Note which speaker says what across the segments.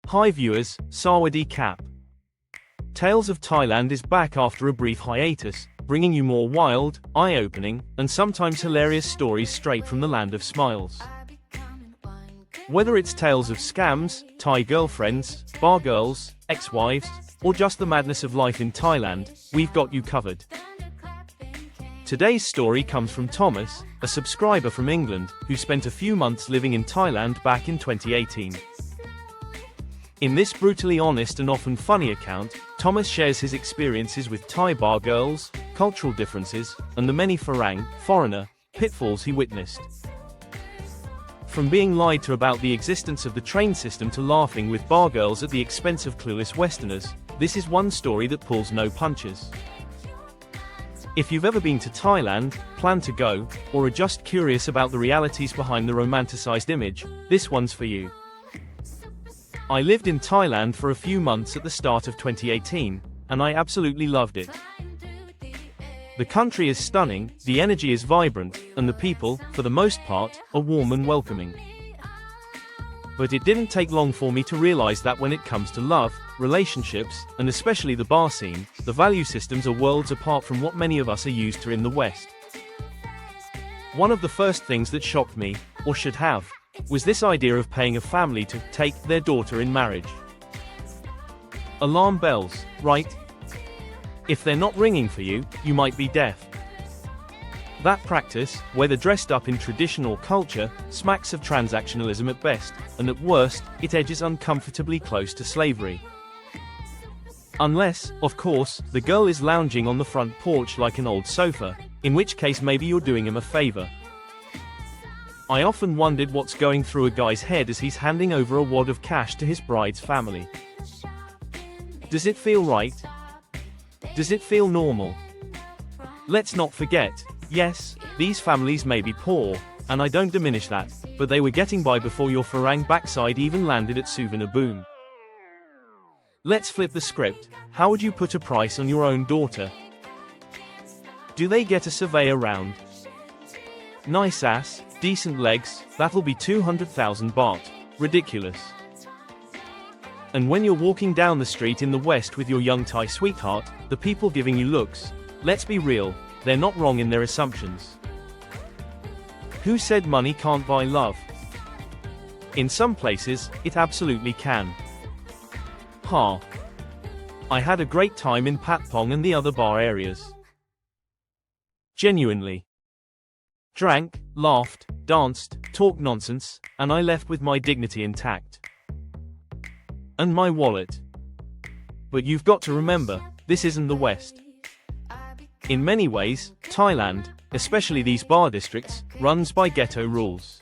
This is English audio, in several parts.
Speaker 1: Hi viewers, Sawadee Cap. Tales of Thailand is back after a brief hiatus, bringing you more wild, eye-opening, and sometimes hilarious stories straight from the land of smiles. Whether it's tales of scams, Thai girlfriends, bar girls, ex-wives, or just the madness of life in Thailand, we've got you covered. Today's story comes from Thomas, a subscriber from England, who spent a few months living in Thailand back in 2018. In this brutally honest and often funny account, Thomas shares his experiences with Thai bar girls, cultural differences, and the many farang, foreigner, pitfalls he witnessed. From being lied to about the existence of the train system to laughing with bar girls at the expense of clueless Westerners, this is one story that pulls no punches. If you've ever been to Thailand, plan to go, or are just curious about the realities behind the romanticized image, this one's for you. I lived in Thailand for a few months at the start of 2018, and I absolutely loved it. The country is stunning, the energy is vibrant, and the people, for the most part, are warm and welcoming. But it didn't take long for me to realize that when it comes to love, relationships, and especially the bar scene, the value systems are worlds apart from what many of us are used to in the West. One of the first things that shocked me, or should have, was this idea of paying a family to take their daughter in marriage. Alarm bells, right? If they're not ringing for you, you might be deaf. That practice, whether dressed up in tradition or culture, smacks of transactionalism at best, and at worst, it edges uncomfortably close to slavery. Unless, of course, the girl is lounging on the front porch like an old sofa, in which case maybe you're doing him a favor. I often wondered what's going through a guy's head as he's handing over a wad of cash to his bride's family. Does it feel right? Does it feel normal? Let's not forget, yes, these families may be poor, and I don't diminish that, but they were getting by before your farang backside even landed at Suvarnabhumi. Let's flip the script. How would you put a price on your own daughter? Do they get a surveyor round? Nice ass, decent legs, that'll be 200,000 baht. Ridiculous. And when you're walking down the street in the West with your young Thai sweetheart, the people giving you looks, let's be real, they're not wrong in their assumptions. Who said money can't buy love? In some places, it absolutely can. Ha. I had a great time in Patpong and the other bar areas. Genuinely. Drank, laughed, danced, talked nonsense, and I left with my dignity intact. And my wallet. But you've got to remember, this isn't the West. In many ways, Thailand, especially these bar districts, runs by ghetto rules.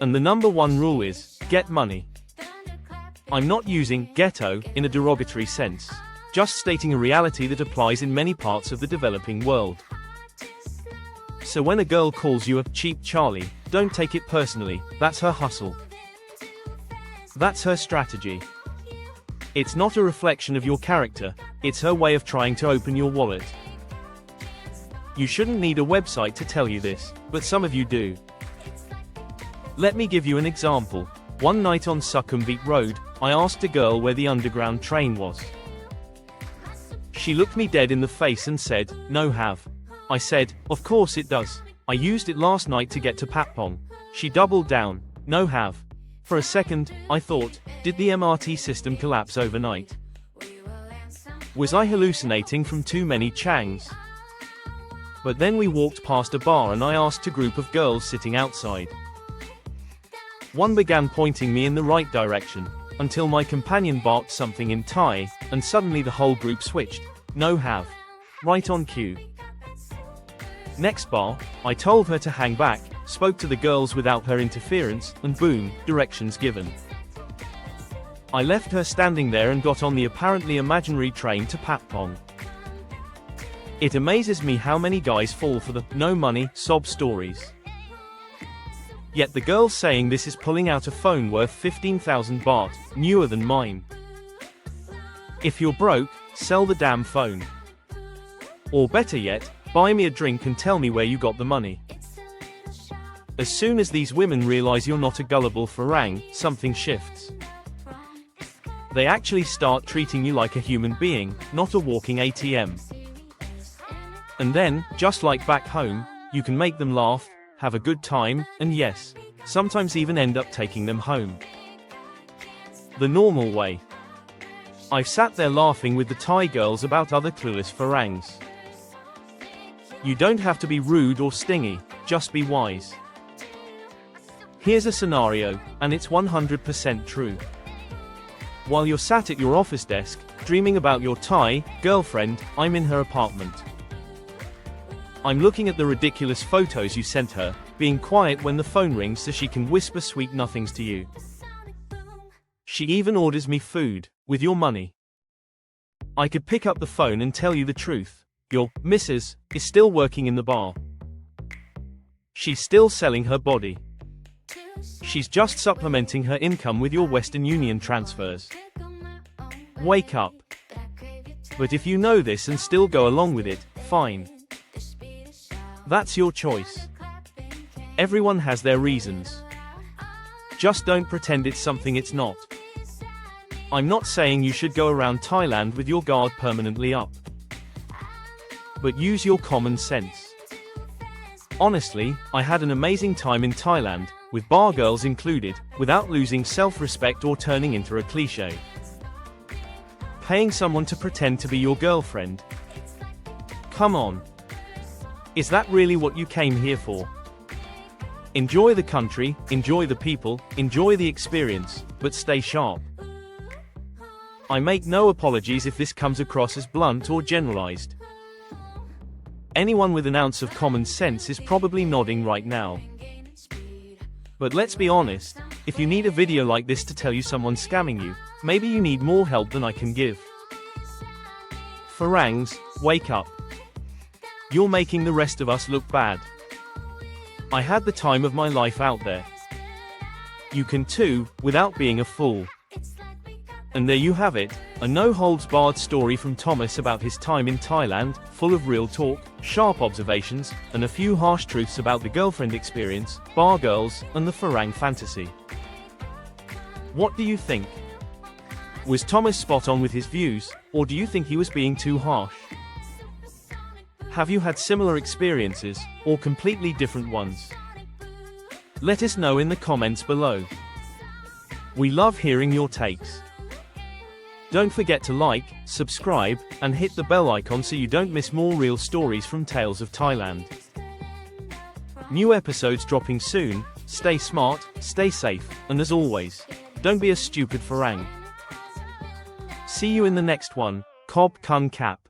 Speaker 1: And the number one rule is, get money. I'm not using ghetto in a derogatory sense, just stating a reality that applies in many parts of the developing world. So when a girl calls you a cheap Charlie, don't take it personally, that's her hustle. That's her strategy. It's not a reflection of your character, it's her way of trying to open your wallet. You shouldn't need a website to tell you this, but some of you do. Let me give you an example. One night on Sukhumvit Road, I asked a girl where the underground train was. She looked me dead in the face and said, "No have." I said, "Of course it does. I used it last night to get to Patpong." She doubled down, "No have." For a second, I thought, did the MRT system collapse overnight? Was I hallucinating from too many changs? But then we walked past a bar and I asked a group of girls sitting outside. One began pointing me in the right direction, until my companion barked something in Thai, and suddenly the whole group switched. No have. Right on cue. Next bar, I told her to hang back, spoke to the girls without her interference, and boom, directions given. I left her standing there and got on the apparently imaginary train to Patpong. It amazes me how many guys fall for the no money sob stories. Yet the girl saying this is pulling out a phone worth 15,000 baht, newer than mine. If you're broke, sell the damn phone. Or better yet, buy me a drink and tell me where you got the money. As soon as these women realize you're not a gullible farang, something shifts. They actually start treating you like a human being, not a walking ATM. And then, just like back home, you can make them laugh, have a good time, and yes, sometimes even end up taking them home. The normal way. I've sat there laughing with the Thai girls about other clueless farangs. You don't have to be rude or stingy, just be wise. Here's a scenario, and it's 100% true. While you're sat at your office desk, dreaming about your Thai girlfriend, I'm in her apartment. I'm looking at the ridiculous photos you sent her, being quiet when the phone rings so she can whisper sweet nothings to you. She even orders me food, with your money. I could pick up the phone and tell you the truth. Your missus is still working in the bar. She's still selling her body. She's just supplementing her income with your Western Union transfers. Wake up. But if you know this and still go along with it, fine. That's your choice. Everyone has their reasons. Just don't pretend it's something it's not. I'm not saying you should go around Thailand with your guard permanently up. But use your common sense. Honestly, I had an amazing time in Thailand, with bar girls included, without losing self-respect or turning into a cliché. Paying someone to pretend to be your girlfriend? Come on. Is that really what you came here for? Enjoy the country, enjoy the people, enjoy the experience, but stay sharp. I make no apologies if this comes across as blunt or generalized. Anyone with an ounce of common sense is probably nodding right now. But let's be honest, if you need a video like this to tell you someone's scamming you, maybe you need more help than I can give. Farangs, wake up. You're making the rest of us look bad. I had the time of my life out there. You can too, without being a fool. And there you have it, a no-holds-barred story from Thomas about his time in Thailand, full of real talk, sharp observations, and a few harsh truths about the girlfriend experience, bar girls, and the farang fantasy. What do you think? Was Thomas spot on with his views, or do you think he was being too harsh? Have you had similar experiences, or completely different ones? Let us know in the comments below. We love hearing your takes. Don't forget to like, subscribe, and hit the bell icon so you don't miss more real stories from Tales of Thailand. New episodes dropping soon. Stay smart, stay safe, and as always, don't be a stupid farang. See you in the next one. Kob kun kap.